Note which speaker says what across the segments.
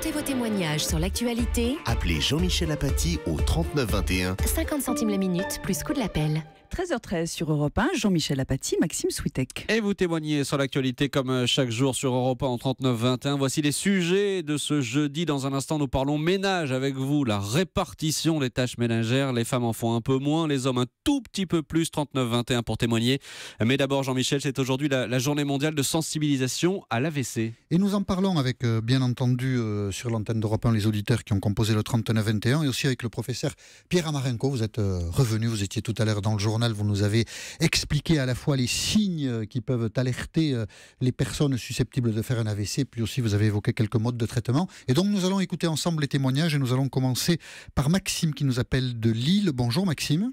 Speaker 1: Comptez vos témoignages sur l'actualité.
Speaker 2: Appelez Jean-Michel Apathy au 39 21.
Speaker 1: 50 centimes la minute, plus coût de l'appel.
Speaker 3: 13h13 sur Europe 1, Jean-Michel Apathy, Maxime Switek.
Speaker 4: Et vous témoignez sur l'actualité comme chaque jour sur Europe 1 en 39-21. Voici les sujets de ce jeudi. Dans un instant, nous parlons ménage avec vous. La répartition des tâches ménagères. Les femmes en font un peu moins, les hommes un tout petit peu plus. 39-21 pour témoigner. Mais d'abord, Jean-Michel, c'est aujourd'hui la journée mondiale de sensibilisation à l'AVC.
Speaker 5: Et nous en parlons avec, bien entendu, sur l'antenne d'Europe 1, les auditeurs qui ont composé le 39-21 et aussi avec le professeur Pierre Amarenko. Vous êtes revenu, vous étiez tout à l'heure dans le journal. Vous nous avez expliqué à la fois les signes qui peuvent alerter les personnes susceptibles de faire un AVC, puis aussi vous avez évoqué quelques modes de traitement. Et donc nous allons écouter ensemble les témoignages et nous allons commencer par Maxime qui nous appelle de Lille. Bonjour Maxime.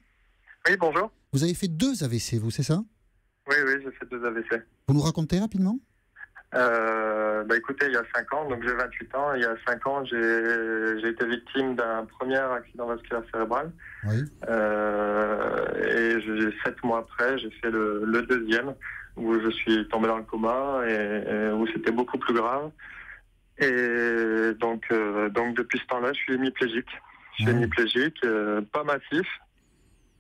Speaker 6: Oui, bonjour.
Speaker 5: Vous avez fait 2 AVC, vous, c'est ça?
Speaker 6: Oui, j'ai fait 2 AVC.
Speaker 5: Vous nous racontez rapidement?
Speaker 6: Écoutez, il y a 5 ans, donc j'ai 28 ans, il y a 5 ans, j'ai été victime d'un premier accident vasculaire cérébral.
Speaker 5: Oui.
Speaker 6: Et 7 mois après, j'ai fait le deuxième, où je suis tombé dans le coma et où c'était beaucoup plus grave. Et donc depuis ce temps-là, je suis hémiplégique. Pas massif.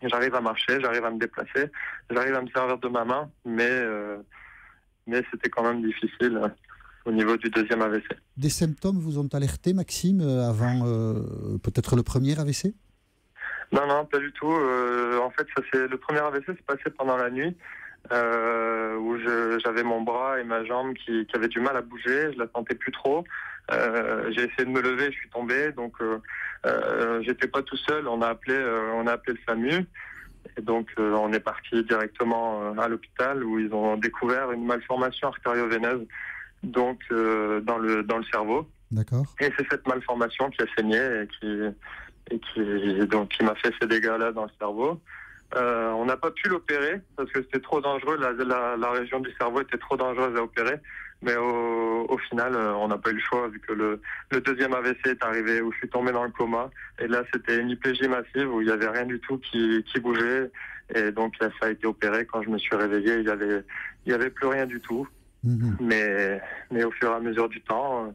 Speaker 6: J'arrive à marcher, j'arrive à me déplacer, j'arrive à me servir de ma main, mais c'était quand même difficile au niveau du deuxième AVC.
Speaker 5: Des symptômes vous ont alerté, Maxime, avant peut-être le premier AVC?
Speaker 6: Non, pas du tout. En fait, le premier AVC s'est passé pendant la nuit, où j'avais mon bras et ma jambe qui avaient du mal à bouger, je la sentais plus trop. J'ai essayé de me lever, je suis tombé, donc j'étais pas tout seul, on a appelé le SAMU. Et donc, on est parti directement à l'hôpital où ils ont découvert une malformation artério-veineuse, donc dans le cerveau.
Speaker 5: D'accord.
Speaker 6: Et c'est cette malformation qui a saigné et qui m'a fait ces dégâts-là dans le cerveau. On n'a pas pu l'opérer parce que c'était trop dangereux. La région du cerveau était trop dangereuse à opérer. Mais au final, on n'a pas eu le choix vu que le deuxième AVC est arrivé où je suis tombé dans le coma. Et là, c'était une hémiplégie massive où il n'y avait rien du tout qui bougeait. Et donc, ça a été opéré. Quand je me suis réveillé, il y avait plus rien du tout. Mmh. Mais au fur et à mesure du temps,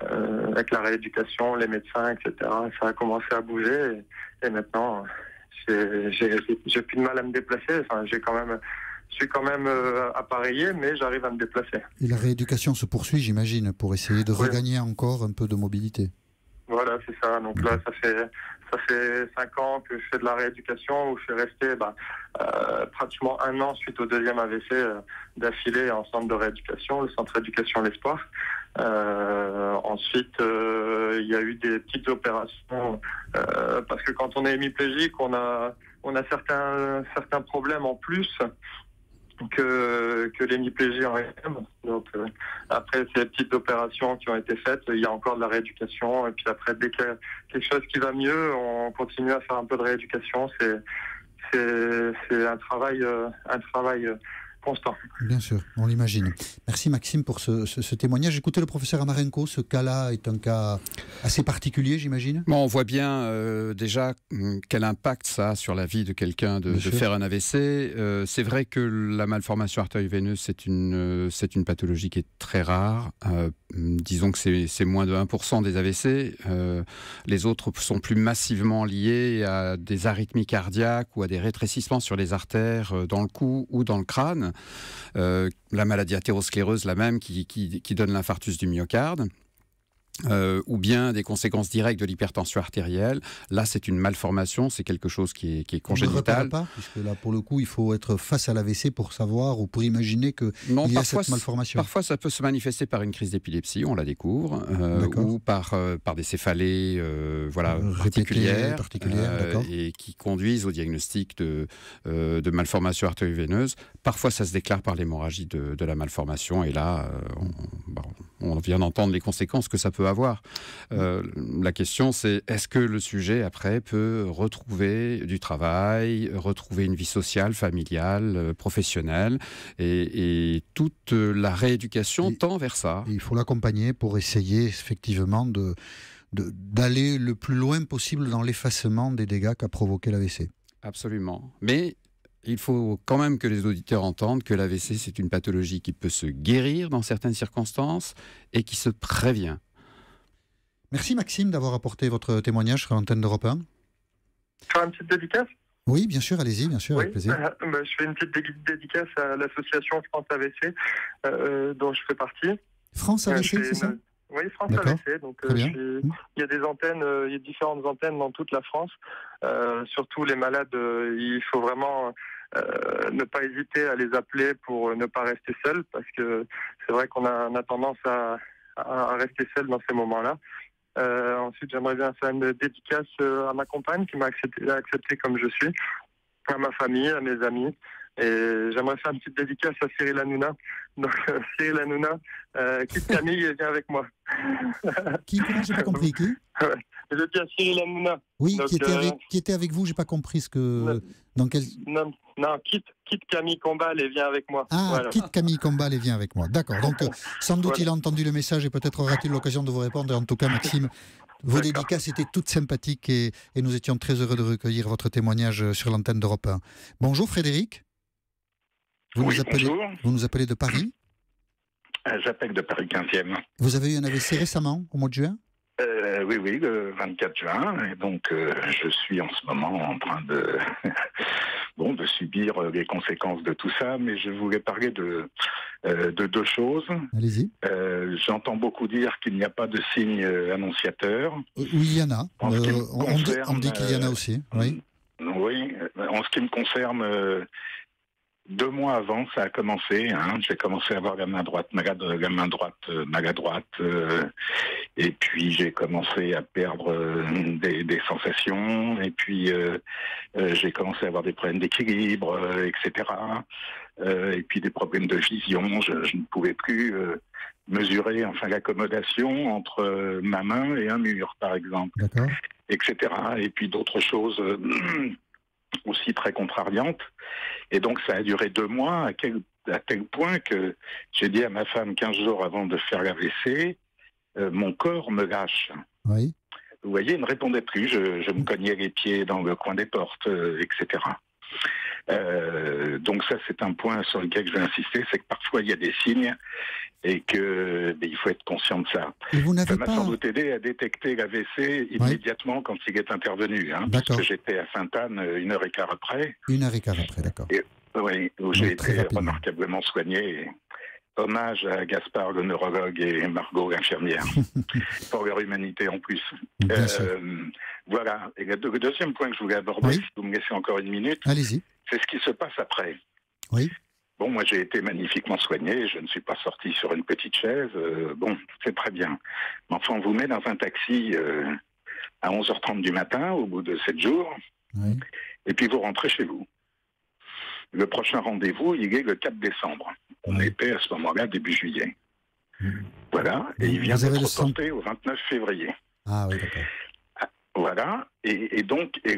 Speaker 6: avec la rééducation, les médecins, etc., ça a commencé à bouger. Et maintenant, j'ai plus de mal à me déplacer. Enfin, je suis quand même appareillé, mais j'arrive à me déplacer.
Speaker 5: Et la rééducation se poursuit, j'imagine, pour essayer de regagner encore un peu de mobilité. Voilà,
Speaker 6: c'est ça. Donc là, ça fait 5 ans que je fais de la rééducation, où je suis resté pratiquement 1 an suite au deuxième AVC d'affilée en centre de rééducation, le centre d'éducation L'Espoir. Ensuite, il y a eu des petites opérations parce que quand on est hémiplégique, on a certains problèmes en plus que l'hémiplégie en elle-même. Donc après ces petites opérations qui ont été faites, il y a encore de la rééducation et puis après dès qu'il y a quelque chose qui va mieux, on continue à faire un peu de rééducation. C'est un travail constant.
Speaker 5: Bien sûr, on l'imagine. Merci Maxime pour ce témoignage. Écoutez le professeur Amarenko, ce cas-là est un cas assez particulier, j'imagine.
Speaker 7: Bon, on voit bien déjà quel impact ça a sur la vie de quelqu'un de faire un AVC. C'est vrai que la malformation artério-veineuse, c'est une pathologie qui est très rare. Disons que c'est moins de 1% des AVC. Les autres sont plus massivement liés à des arythmies cardiaques ou à des rétrécissements sur les artères dans le cou ou dans le crâne. La maladie athéroscléreuse, la même, qui donne l'infarctus du myocarde. Ou bien des conséquences directes de l'hypertension artérielle. Là, c'est une malformation, c'est quelque chose qui est congénital.
Speaker 5: On ne pas, puisque là, pour le coup, il faut être face à l'AVC pour savoir ou pour imaginer qu'il y a cette malformation.
Speaker 7: Parfois, ça peut se manifester par une crise d'épilepsie, on la découvre, ou par des céphalées particulières et qui conduisent au diagnostic de malformation artério-veineuse. Parfois, ça se déclare par l'hémorragie de la malformation, et là, on vient d'entendre les conséquences que ça peut avoir. La question, c'est est-ce que le sujet, après, peut retrouver du travail, retrouver une vie sociale, familiale, professionnelle, et toute la rééducation tend vers ça.
Speaker 5: Il faut l'accompagner pour essayer, effectivement, d'aller le plus loin possible dans l'effacement des dégâts qu'a provoqué l'AVC.
Speaker 7: Absolument. Mais il faut quand même que les auditeurs entendent que l'AVC, c'est une pathologie qui peut se guérir dans certaines circonstances et qui se prévient.
Speaker 5: Merci Maxime d'avoir apporté votre témoignage sur l'antenne d'Europe 1.
Speaker 6: Faire une petite dédicace?
Speaker 5: Oui, bien sûr, allez-y, bien sûr,
Speaker 6: Oui,
Speaker 5: avec plaisir.
Speaker 6: je fais une petite dédicace à l'association France AVC, dont je fais partie.
Speaker 5: France AVC, c'est ça?
Speaker 6: Oui, France
Speaker 5: D'accord.
Speaker 6: AVC. Donc,
Speaker 5: Très bien.
Speaker 6: il y a des antennes, il y a différentes antennes dans toute la France. Surtout les malades, il faut vraiment ne pas hésiter à les appeler pour ne pas rester seul, parce que c'est vrai qu'on a tendance à rester seul dans ces moments-là. Ensuite, j'aimerais bien faire une dédicace à ma compagne qui m'a accepté comme je suis, à ma famille, à mes amis. Et j'aimerais faire une petite dédicace à Cyril Hanouna. Donc, Cyril Hanouna, quitte Camille et viens avec moi.
Speaker 5: Qui? Comment? J'ai pas compris. Qui?
Speaker 6: Je dis à Cyril Hanouna.
Speaker 5: Oui,
Speaker 6: Donc,
Speaker 5: qui était avec vous, j'ai pas compris ce que... Dans quel...
Speaker 6: Non, quitte Camille Combal et viens avec moi.
Speaker 5: Ah,
Speaker 6: Voilà.
Speaker 5: quitte Camille Combal et viens avec moi. D'accord, donc sans doute
Speaker 6: Voilà.
Speaker 5: il a entendu le message et peut-être aura-t-il l'occasion de vous répondre. En tout cas, Maxime, vos dédicaces étaient toutes sympathiques et nous étions très heureux de recueillir votre témoignage sur l'antenne d'Europe 1. Bonjour Frédéric. Vous nous appelez de Paris.
Speaker 8: J'appelle de Paris 15e.
Speaker 5: Vous avez eu un AVC récemment, au mois de juin?
Speaker 8: Oui, le 24 juin. Et donc, je suis en ce moment en train de, de subir les conséquences de tout ça. Mais je voulais parler de deux choses.
Speaker 5: Allez-y.
Speaker 8: J'entends beaucoup dire qu'il n'y a pas de signe annonciateur.
Speaker 5: Oui, il y en a.
Speaker 8: En ce qui me
Speaker 5: On dit qu'il y en a aussi. Oui.
Speaker 8: Oui. En ce qui me concerne... 2 mois avant, ça a commencé. J'ai commencé à avoir la main droite maladroite. Et puis, j'ai commencé à perdre des sensations. Et puis, j'ai commencé à avoir des problèmes d'équilibre, etc. Et puis, des problèmes de vision. Je ne pouvais plus mesurer l'accommodation entre ma main et un mur, par exemple.
Speaker 5: D'accord.
Speaker 8: Etc. Et puis, d'autres choses... aussi très contrariante. Et donc, ça a duré 2 mois, à tel point que j'ai dit à ma femme 15 jours avant de faire l'AVC, mon corps me lâche.
Speaker 5: Oui.
Speaker 8: Vous voyez, il ne me répondait plus. Je me cognais les pieds dans le coin des portes, etc. Donc ça, c'est un point sur lequel je vais insister, c'est que parfois, il y a des signes et qu'il faut être conscient de ça.
Speaker 5: Et vous n'avez
Speaker 8: Ça m'a
Speaker 5: pas...
Speaker 8: sans doute aidé à détecter l'AVC immédiatement quand il est intervenu. Parce que j'étais à Sainte-Anne 1h15 après.
Speaker 5: 1h15 après, d'accord.
Speaker 8: Oui, où j'ai été remarquablement soigné. Hommage à Gaspard le neurologue et Margot l'infirmière, pour leur humanité en plus. Voilà. Et le deuxième point que je voulais aborder, si vous me laissez encore 1 minute,
Speaker 5: allez-y.
Speaker 8: C'est ce qui se passe après.
Speaker 5: Oui.
Speaker 8: Bon, moi j'ai été magnifiquement soigné, je ne suis pas sorti sur une petite chaise, c'est très bien. Mais enfin, on vous met dans un taxi à 11h30 du matin, au bout de 7 jours, et puis vous rentrez chez vous. Le prochain rendez-vous, il est le 4 décembre. On était à ce moment-là début juillet. Voilà, et il vient d'être reporté au 29 février.
Speaker 5: Ah oui, d'accord.
Speaker 8: Voilà, et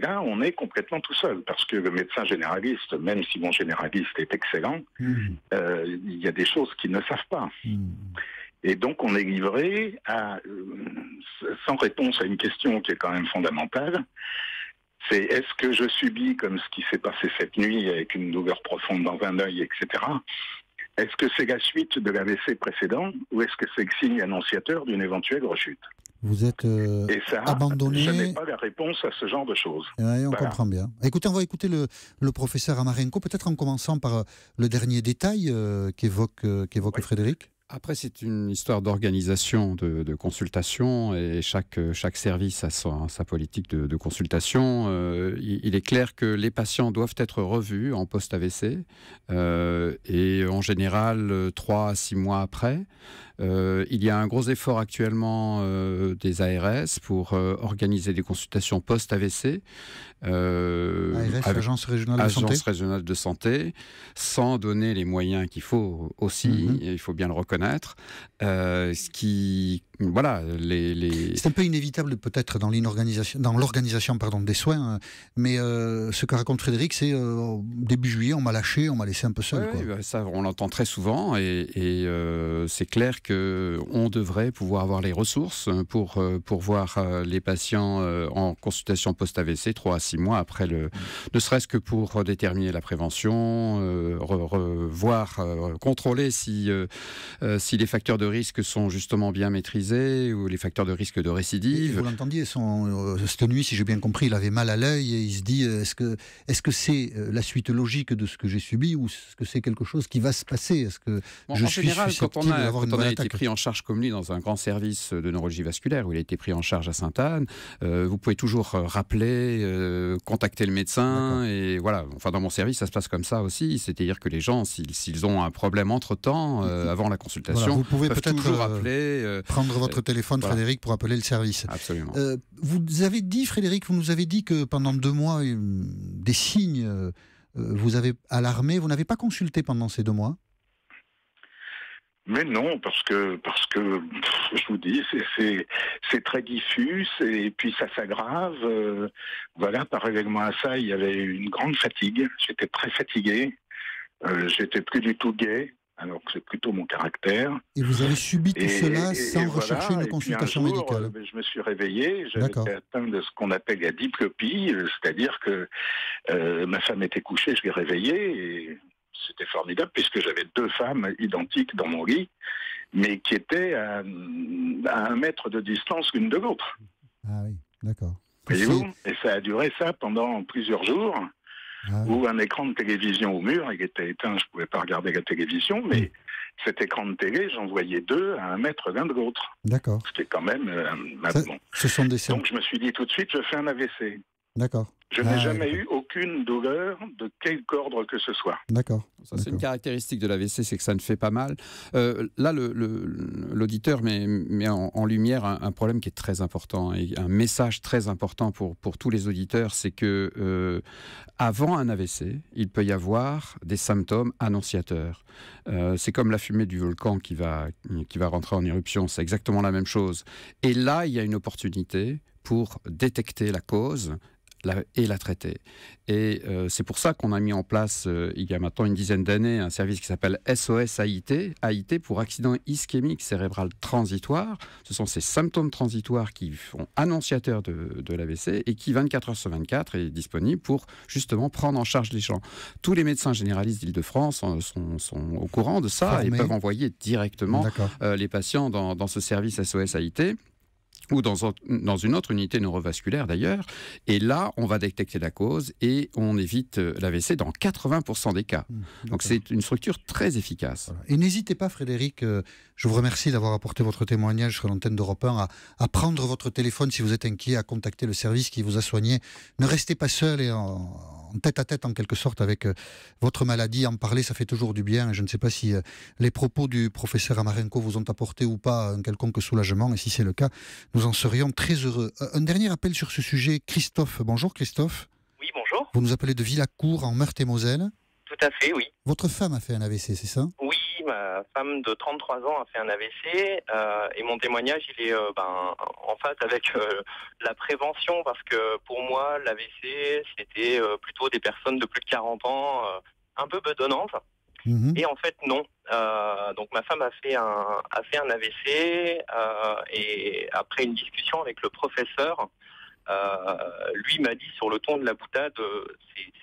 Speaker 8: là, on est complètement tout seul, parce que le médecin généraliste, même si mon généraliste est excellent, il y a des choses qu'il ne savent pas. Et donc, on est livré sans réponse à une question qui est quand même fondamentale. C'est est-ce que je subis, comme ce qui s'est passé cette nuit, avec une douleur profonde dans un œil, etc. Est-ce que c'est la suite de l'AVC précédent, ou est-ce que c'est le signe annonciateur d'une éventuelle rechute?
Speaker 5: Vous êtes abandonné.
Speaker 8: Je n'ai pas la réponse à ce genre de choses.
Speaker 5: Oui, on comprend bien. Écoutez, on va écouter le professeur Amarenko, peut-être en commençant par le dernier détail qu'évoque Frédéric.
Speaker 7: Après, c'est une histoire d'organisation de consultation et chaque service a sa politique de consultation. Il est clair que les patients doivent être revus en post-AVC et en général 3 à 6 mois après. Il y a un gros effort actuellement des ARS pour organiser des consultations post-AVC.
Speaker 5: ARS, Agence
Speaker 7: régionale de santé, sans donner les moyens qu'il faut aussi, il faut bien le reconnaître. Ce qui, voilà,
Speaker 5: c'est un peu inévitable peut-être dans l'organisation des soins, mais ce que raconte Frédéric, c'est début juillet, on m'a lâché, on m'a laissé un peu seul.
Speaker 7: Ça, on l'entend très souvent et c'est clair qu'on devrait pouvoir avoir les ressources pour voir les patients en consultation post-AVC 3 à 6 mois après ne serait-ce que pour déterminer la prévention, contrôler si les facteurs de risque sont justement bien maîtrisés favorisés ou les facteurs de risque de récidive.
Speaker 5: Et vous l'entendiez, cette nuit, si j'ai bien compris, il avait mal à l'œil et il se dit est-ce que c'est la suite logique de ce que j'ai subi ou est-ce que c'est quelque chose qui va se passer? Est-ce que je
Speaker 7: en
Speaker 5: suis
Speaker 7: général,
Speaker 5: susceptible d'avoir une
Speaker 7: quand on
Speaker 5: bonne
Speaker 7: a été
Speaker 5: attaque?
Speaker 7: pris en charge comme lui dans un grand service de neurologie vasculaire où il a été pris en charge à Sainte-Anne, vous pouvez toujours rappeler, contacter le médecin et voilà. Enfin, dans mon service, ça se passe comme ça aussi, c'est-à-dire que les gens, s'ils ont un problème entre-temps, avant la consultation,
Speaker 5: voilà, vous pouvez peut-être
Speaker 7: toujours appeler,
Speaker 5: prendre votre téléphone,
Speaker 7: voilà.
Speaker 5: Frédéric, pour appeler le service.
Speaker 7: Absolument.
Speaker 5: Vous avez dit, Frédéric, vous nous avez dit que pendant 2 mois, des signes vous avez alarmé. Vous n'avez pas consulté pendant ces 2 mois?
Speaker 8: Mais non, parce que je vous dis, c'est très diffus et puis ça s'aggrave. Voilà, parallèlement à ça, il y avait une grande fatigue. J'étais très fatigué. J'étais plus du tout gai, alors que c'est plutôt mon caractère.
Speaker 5: Et vous avez subi tout cela sans rechercher une consultation médicale?
Speaker 8: Je me suis réveillé, j'avais été atteint de ce qu'on appelle la diplopie, c'est-à-dire que ma femme était couchée, je l'ai réveillée et c'était formidable puisque j'avais 2 femmes identiques dans mon lit, mais qui étaient à 1 mètre de distance l'une de l'autre.
Speaker 5: Ah oui, d'accord.
Speaker 8: Voyez-vous ? Et ça a duré ça pendant plusieurs jours. Ou un écran de télévision au mur, il était éteint, je ne pouvais pas regarder la télévision, mais cet écran de télé, j'en voyais 2 à 1 mètre l'un de l'autre.
Speaker 5: D'accord.
Speaker 8: C'était quand même... bon.
Speaker 5: Ce sont des
Speaker 8: Donc je me suis dit tout de suite, je fais un AVC.
Speaker 5: D'accord.
Speaker 8: Je n'ai jamais eu aucune douleur de quelque ordre que ce soit.
Speaker 5: D'accord.
Speaker 7: Ça, c'est une caractéristique de l'AVC, c'est que ça ne fait pas mal. Là, l'auditeur met en lumière un problème qui est très important et un message très important pour tous les auditeurs, c'est que avant un AVC, il peut y avoir des symptômes annonciateurs. C'est comme la fumée du volcan qui va rentrer en éruption, c'est exactement la même chose. Et là, il y a une opportunité pour détecter la cause et la traiter. Et c'est pour ça qu'on a mis en place, il y a maintenant une dizaine d'années, un service qui s'appelle SOS AIT pour accident ischémique cérébral transitoire. Ce sont ces symptômes transitoires qui sont annonciateurs de l'AVC et qui, 24 heures sur 24, est disponible pour justement prendre en charge les gens. Tous les médecins généralistes d'Île-de-France sont au courant de ça et peuvent envoyer directement les patients dans ce service SOS AIT. Ou dans une autre unité neurovasculaire d'ailleurs. Et là, on va détecter la cause et on évite l'AVC dans 80% des cas. Donc c'est une structure très efficace.
Speaker 5: Voilà. Et n'hésitez pas, Frédéric, je vous remercie d'avoir apporté votre témoignage sur l'antenne d'Europe 1, à prendre votre téléphone si vous êtes inquiet, à contacter le service qui vous a soigné. Ne restez pas seul et en tête-à-tête en quelque sorte avec votre maladie. En parler, ça fait toujours du bien. Je ne sais pas si les propos du professeur Amarenko vous ont apporté ou pas un quelconque soulagement. Et si c'est le cas, nous en serions très heureux. Un dernier appel sur ce sujet. Christophe. Bonjour Christophe.
Speaker 9: Oui, bonjour.
Speaker 5: Vous nous appelez de Villacourt en Meurthe-et-Moselle.
Speaker 9: Tout à fait, oui.
Speaker 5: Votre femme a fait un AVC, c'est ça?
Speaker 9: Oui, ma femme de 33 ans a fait un AVC et mon témoignage, il est en phase avec la prévention parce que pour moi, l'AVC, c'était plutôt des personnes de plus de 40 ans, un peu bedonnantes. Et en fait, non. Donc ma femme a fait un AVC et après une discussion avec le professeur, lui m'a dit sur le ton de la boutade,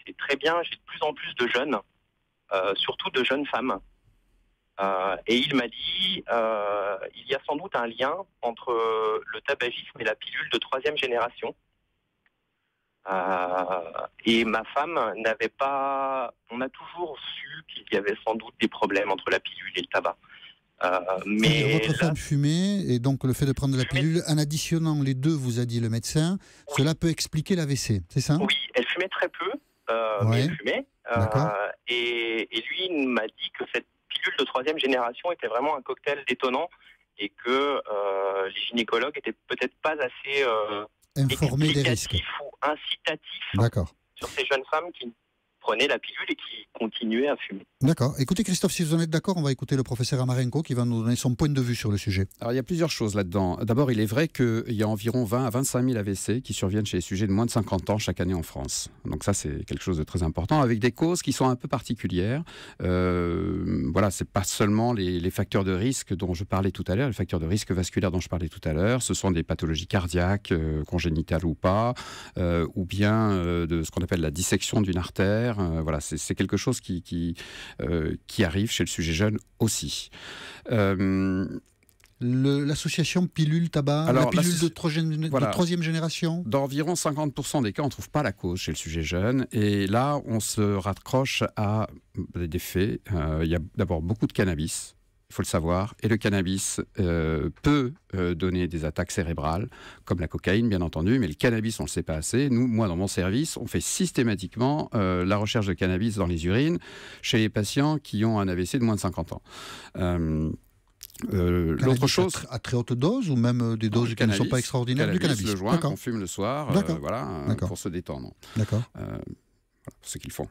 Speaker 9: c'est très bien, j'ai de plus en plus de jeunes, surtout de jeunes femmes. Et il m'a dit, il y a sans doute un lien entre le tabagisme et la pilule de 3e génération. Et ma femme n'avait pas... On a toujours su qu'il y avait sans doute des problèmes entre la pilule et le tabac.
Speaker 5: Mais votre femme fumait, et donc le fait de prendre la pilule, en additionnant les deux, vous a dit le médecin, cela peut expliquer l'AVC, c'est ça?
Speaker 9: Oui, elle fumait très peu, mais elle fumait. Et lui m'a dit que cette pilule de 3e génération était vraiment un cocktail détonnant et que les gynécologues étaient peut-être pas assez...
Speaker 5: informé des risques
Speaker 9: ou incitatif sur ces jeunes femmes qui prenaient la pilule et qui continuaient à fumer.
Speaker 5: D'accord. Écoutez Christophe, si vous en êtes d'accord, on va écouter le professeur Amarenko qui va nous donner son point de vue sur le sujet.
Speaker 7: Alors il y a plusieurs choses là-dedans. D'abord, il est vrai qu'il y a environ 20 à 25 000 AVC qui surviennent chez les sujets de moins de 50 ans chaque année en France. Donc ça, c'est quelque chose de très important, avec des causes qui sont un peu particulières. Voilà, c'est pas seulement les facteurs de risque dont je parlais tout à l'heure, les facteurs de risque vasculaire dont je parlais tout à l'heure. Ce sont des pathologies cardiaques, congénitales ou pas, ou bien de ce qu'on appelle la dissection d'une artère. Voilà, c'est quelque chose qui arrive chez le sujet jeune aussi.
Speaker 5: l'association pilule-tabac, la pilule de troisième génération?
Speaker 7: Dans environ 50% des cas, on ne trouve pas la cause chez le sujet jeune. Et là, on se raccroche à des faits. Il y a d'abord beaucoup de cannabis. Il faut le savoir. Et le cannabis peut donner des attaques cérébrales, comme la cocaïne, bien entendu. Mais le cannabis, on ne le sait pas assez. Moi, dans mon service, on fait systématiquement la recherche de cannabis dans les urines chez les patients qui ont un AVC de moins de 50 ans. L'autre chose...
Speaker 5: À très haute dose ou même des doses qui ne sont pas extraordinaires? Du cannabis.
Speaker 7: Le joint qu'on fume le soir, pour se détendre.
Speaker 5: D'accord.
Speaker 7: Pour ce qu'ils font.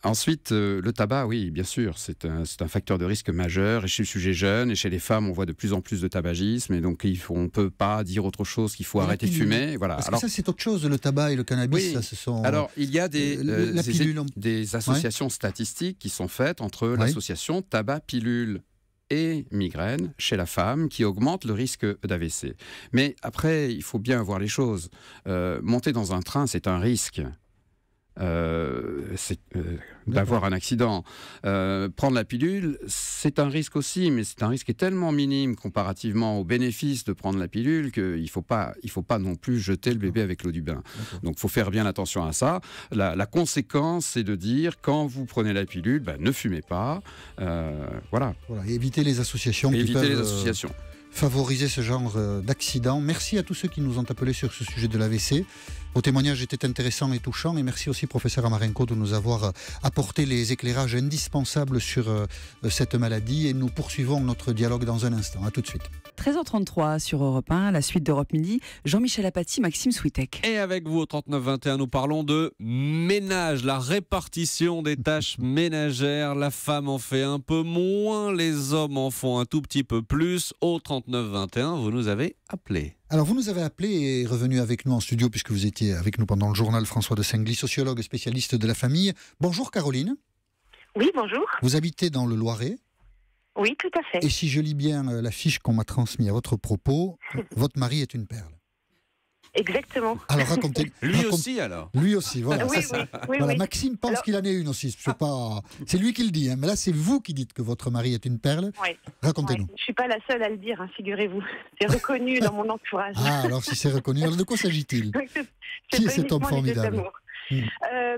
Speaker 7: Ensuite, le tabac, oui, bien sûr, c'est un facteur de risque majeur. Et chez le sujet jeune et chez les femmes, on voit de plus en plus de tabagisme. Et donc, on ne peut pas dire autre chose qu'il faut arrêter de fumer. Voilà.
Speaker 5: Parce que ça, c'est autre chose, le tabac et le cannabis.
Speaker 7: Oui.
Speaker 5: Ça, ce sont...
Speaker 7: Alors, il y a des associations statistiques qui sont faites entre l'association tabac-pilule et migraine chez la femme qui augmente le risque d'AVC. Mais après, il faut bien voir les choses. Monter dans un train, c'est un risque. D'avoir un accident. Prendre la pilule, c'est un risque aussi, mais c'est un risque qui est tellement minime comparativement aux bénéfices de prendre la pilule qu'il ne faut pas non plus jeter le bébé avec l'eau du bain. Donc il faut faire bien attention à ça. La conséquence, c'est de dire, quand vous prenez la pilule, ne fumez pas. Voilà.
Speaker 5: Et évitez les associations qui peuvent favoriser ce genre d'accident. Merci à tous ceux qui nous ont appelés sur ce sujet de l'AVC. Vos témoignages étaient intéressants et touchants, et merci aussi professeur Amarenko de nous avoir apporté les éclairages indispensables sur cette maladie, et nous poursuivons notre dialogue dans un instant. À tout de suite.
Speaker 3: 13h33 sur Europe 1, la suite d'Europe Midi. Jean-Michel Apathy, Maxime Switek.
Speaker 4: Et avec vous au 39-21, nous parlons de ménage, la répartition des tâches ménagères. La femme en fait un peu moins, les hommes en font un tout petit peu plus. Au 39-21, vous nous avez appelé.
Speaker 5: Alors, vous nous avez appelé et revenu avec nous en studio, puisque vous étiez avec nous pendant le journal, François de Sengly, sociologue spécialiste de la famille. Bonjour Caroline.
Speaker 10: Oui, bonjour.
Speaker 5: Vous habitez dans le Loiret.
Speaker 10: Oui, tout à fait.
Speaker 5: Et si je lis bien la fiche qu'on m'a transmise à votre propos, votre mari est une perle.
Speaker 10: Exactement.
Speaker 5: Alors racontez.
Speaker 4: Lui aussi alors.
Speaker 5: Lui aussi, voilà.
Speaker 10: Oui,
Speaker 5: voilà. Maxime pense qu'il en est une aussi. C'est lui qui le dit, hein. Mais là c'est vous qui dites que votre mari est une perle.
Speaker 10: Oui.
Speaker 5: Racontez-nous.
Speaker 10: Je ne suis pas la seule à le dire, hein, figurez-vous. C'est reconnu dans mon entourage.
Speaker 5: Ah, alors si c'est reconnu, alors de quoi s'agit-il? Qui est cet homme formidable?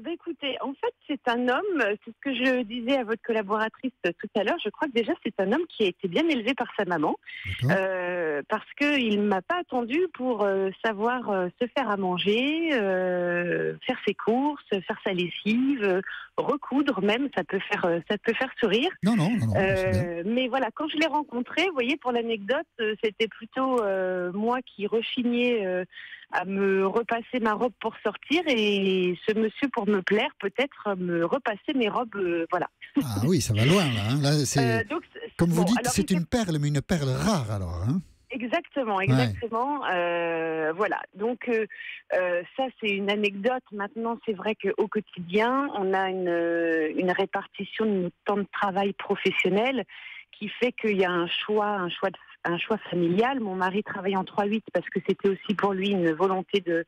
Speaker 10: Écoutez, en fait, c'est un homme, c'est ce que je disais à votre collaboratrice tout à l'heure, je crois que déjà c'est un homme qui a été bien élevé par sa maman, parce qu'il ne m'a pas attendu pour savoir se faire à manger, faire ses courses, faire sa lessive, recoudre même, ça peut faire sourire.
Speaker 5: Non,
Speaker 10: mais voilà, quand je l'ai rencontré, vous voyez, pour l'anecdote, c'était plutôt moi qui rechignais à me repasser ma robe pour sortir, et ce monsieur, pour me plaire, peut-être me repassait mes robes, voilà.
Speaker 5: Ah oui, ça va loin là. Hein. Là c'est, comme vous dites, c'est une perle, mais une perle rare alors. Hein.
Speaker 10: Exactement. Voilà. Donc ça, c'est une anecdote. Maintenant, c'est vrai qu'au quotidien, on a une répartition de notre temps de travail professionnel qui fait qu'il y a un choix familial. Mon mari travaille en 3-8 parce que c'était aussi pour lui une volonté de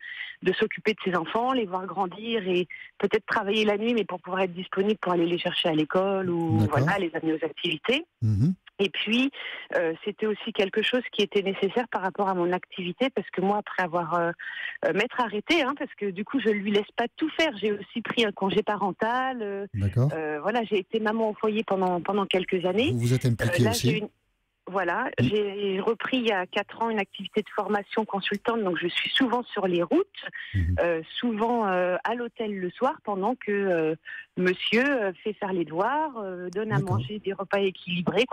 Speaker 10: s'occuper de ses enfants, les voir grandir et peut-être travailler la nuit, mais pour pouvoir être disponible pour aller les chercher à l'école ou les amener aux activités. Mmh. Et puis, c'était aussi quelque chose qui était nécessaire par rapport à mon activité, parce que moi, après avoir m'être arrêtée, parce que du coup, je ne lui laisse pas tout faire. J'ai aussi pris un congé parental. J'ai été maman au foyer pendant quelques années.
Speaker 5: Vous êtes impliquée aussi.
Speaker 10: J'ai repris il y a 4 ans une activité de formation consultante, donc je suis souvent sur les routes, souvent à l'hôtel le soir, pendant que monsieur fait faire les devoirs, donne à manger des repas équilibrés,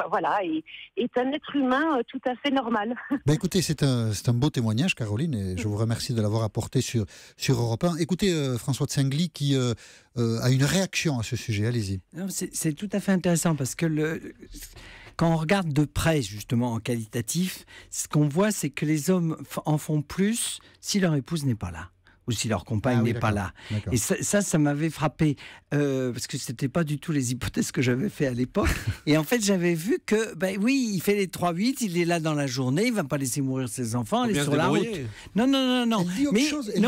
Speaker 10: et est un être humain tout à fait normal.
Speaker 5: Écoutez, c'est un beau témoignage, Caroline, et je vous remercie de l'avoir apporté sur Europe 1. Écoutez, François de Sengly qui a une réaction à ce sujet, allez-y.
Speaker 11: C'est tout à fait intéressant, parce que quand on regarde de près, justement, en qualitatif, ce qu'on voit, c'est que les hommes en font plus si leur épouse n'est pas là, ou si leur compagne n'est pas là. Et ça m'avait frappé, parce que c'était pas du tout les hypothèses que j'avais fait à l'époque. Et en fait, j'avais vu que, il fait les 3-8, il est là dans la journée, il va pas laisser mourir ses enfants, il est sur la route. Non.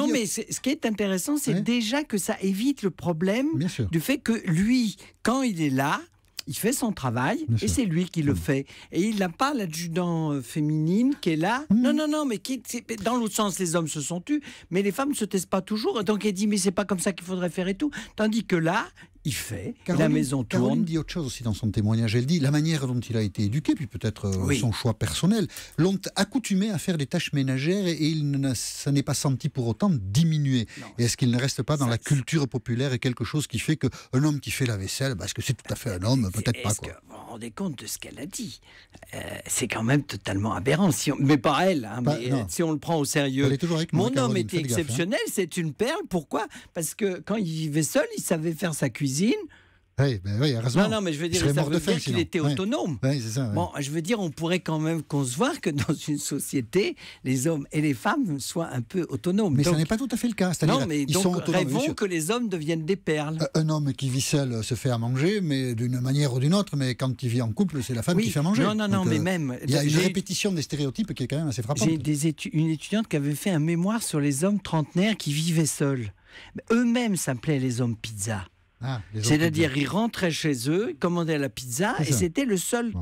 Speaker 11: Mais ce qui est intéressant, c'est déjà que ça évite le problème du fait que lui, quand il est là, il fait son travail et c'est lui qui le fait. Et il n'a pas l'adjudant féminine qui est là. Non, mais dans l'autre sens, les hommes se sont tus, mais les femmes ne se taisent pas toujours. Donc elle dit, mais c'est pas comme ça qu'il faudrait faire et tout. Tandis que là, il fait, la maison tourne.
Speaker 5: Caroline dit autre chose aussi dans son témoignage. Elle dit la manière dont il a été éduqué, puis peut-être son choix personnel, l'ont accoutumé à faire des tâches ménagères et ça n'est pas senti pour autant diminuer. Non, et est-ce qu'il ne reste pas dans la culture populaire et quelque chose qui fait qu'un homme qui fait la vaisselle, est-ce que c'est tout à fait un homme? Peut-être pas. Quoi.
Speaker 11: Vous vous rendez compte de ce qu'elle a dit? C'est quand même totalement aberrant. Mais pas elle, si on le prend au sérieux. Mon homme était exceptionnel, c'est une perle. Pourquoi? Parce que quand il vivait seul, il savait faire sa cuisine.
Speaker 5: Oui, heureusement.
Speaker 11: Non, mais je veux dire, ça veut dire qu'il était autonome.
Speaker 5: Oui, c'est ça.
Speaker 11: Bon, je veux dire, on pourrait quand même concevoir que dans une société, les hommes et les femmes soient un peu autonomes.
Speaker 5: Mais ça n'est pas tout à fait le cas.
Speaker 11: Non, mais donc rêvons que les hommes deviennent des perles.
Speaker 5: Un homme qui vit seul se fait à manger, mais d'une manière ou d'une autre. Mais quand il vit en couple, c'est la femme qui fait à manger.
Speaker 11: Non, mais même.
Speaker 5: Il y a une répétition des stéréotypes qui est quand même assez frappante.
Speaker 11: J'ai une étudiante qui avait fait un mémoire sur les hommes trentenaires qui vivaient seuls. Eux-mêmes s'appelaient les hommes pizza. C'est-à-dire, ils rentraient chez eux, ils commandaient la pizza, et c'était le seul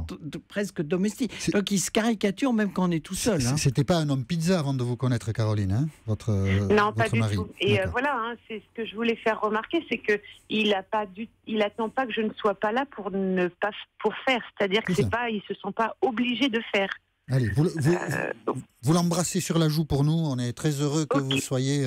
Speaker 11: presque domestique. Donc, ils se caricaturent même quand on est tout seul.
Speaker 5: C'était pas un homme pizza avant de vous connaître, Caroline, votre
Speaker 10: Non, pas
Speaker 5: votre mari.
Speaker 10: du tout. Et voilà, c'est ce que je voulais faire remarquer, c'est que il attend pas que je ne sois pas là pour faire. C'est-à-dire que ils se sont pas obligés de faire.
Speaker 5: Allez, vous l'embrassez sur la joue pour nous. On est très heureux que vous soyez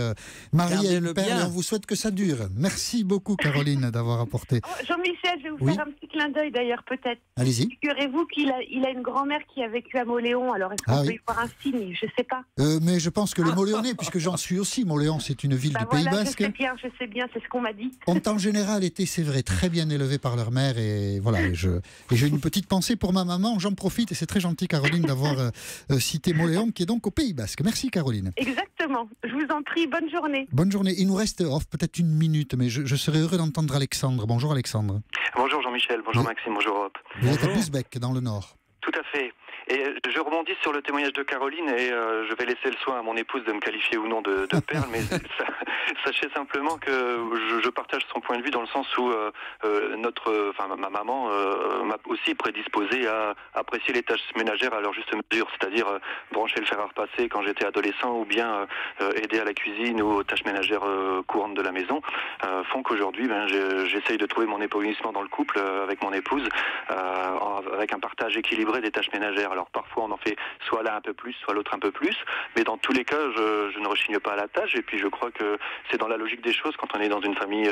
Speaker 5: marié à une perle et on vous souhaite que ça dure. Merci beaucoup, Caroline, d'avoir apporté.
Speaker 10: Jean-Michel, je vais vous faire un petit clin d'œil d'ailleurs, peut-être.
Speaker 5: Allez-y.
Speaker 10: Figurez-vous qu'il a une grand-mère qui a vécu à Moléon. Alors, est-ce qu'on peut y voir un signe? Je ne sais pas.
Speaker 5: Mais je pense que les Moléonais, puisque j'en suis aussi, Moléon, c'est une ville du Pays Basque.
Speaker 10: Je sais bien, c'est ce qu'on m'a dit.
Speaker 5: Ont en général été, c'est vrai, très bien élevés par leur mère. Et voilà, et j'ai une petite pensée pour ma maman. J'en profite et c'est très gentil, Caroline, d'avoir cité Moléon, qui est donc au Pays Basque. Merci, Caroline.
Speaker 10: Exactement. Je vous en prie. Bonne journée.
Speaker 5: Bonne journée. Il nous reste peut-être une minute, mais je serais heureux d'entendre Alexandre. Bonjour, Alexandre.
Speaker 12: Bonjour, Jean-Michel. Bonjour, Maxime. Bonjour, Europe.
Speaker 5: Vous êtes à Bousbecque, dans le Nord.
Speaker 12: Tout à fait. Et je rebondis sur le témoignage de Caroline et je vais laisser le soin à mon épouse de me qualifier ou non de perle, mais sachez simplement que je partage son point de vue dans le sens où ma maman m'a aussi prédisposé à apprécier les tâches ménagères à leur juste mesure, c'est-à-dire brancher le fer à repasser quand j'étais adolescent ou bien aider à la cuisine ou aux tâches ménagères courantes de la maison, font qu'aujourd'hui j'essaye de trouver mon épanouissement dans le couple avec mon épouse avec un partage équilibré des tâches ménagères. Alors parfois on en fait soit l'un un peu plus, soit l'autre un peu plus, mais dans tous les cas je ne rechigne pas à la tâche et puis je crois que c'est dans la logique des choses quand on est dans une famille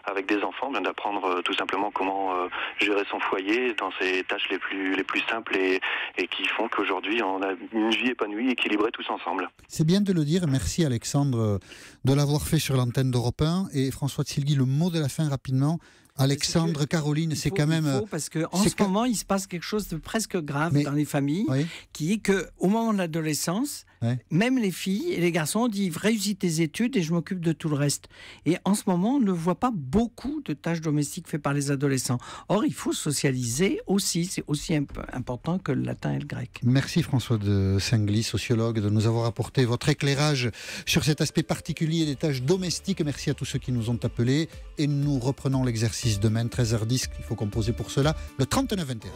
Speaker 12: avec des enfants, d'apprendre tout simplement comment gérer son foyer dans ces tâches les plus simples et qui font qu'aujourd'hui on a une vie épanouie, équilibrée tous ensemble.
Speaker 5: C'est bien de le dire, merci Alexandre de l'avoir fait sur l'antenne d'Europe 1 et François Tsilgui, le mot de la fin rapidement. Alexandre, Caroline, c'est quand même...
Speaker 11: parce qu'en ce moment, il se passe quelque chose de presque grave dans les familles, qui est qu'au moment de l'adolescence, même les filles et les garçons disent « réussis tes études et je m'occupe de tout le reste ». Et en ce moment, on ne voit pas beaucoup de tâches domestiques faites par les adolescents. Or, il faut socialiser aussi, c'est aussi important que le latin et le grec.
Speaker 5: Merci François de Singly, sociologue, de nous avoir apporté votre éclairage sur cet aspect particulier des tâches domestiques. Merci à tous ceux qui nous ont appelés et nous reprenons l'exercice demain, 13h10, il faut composer pour cela, le 39-21.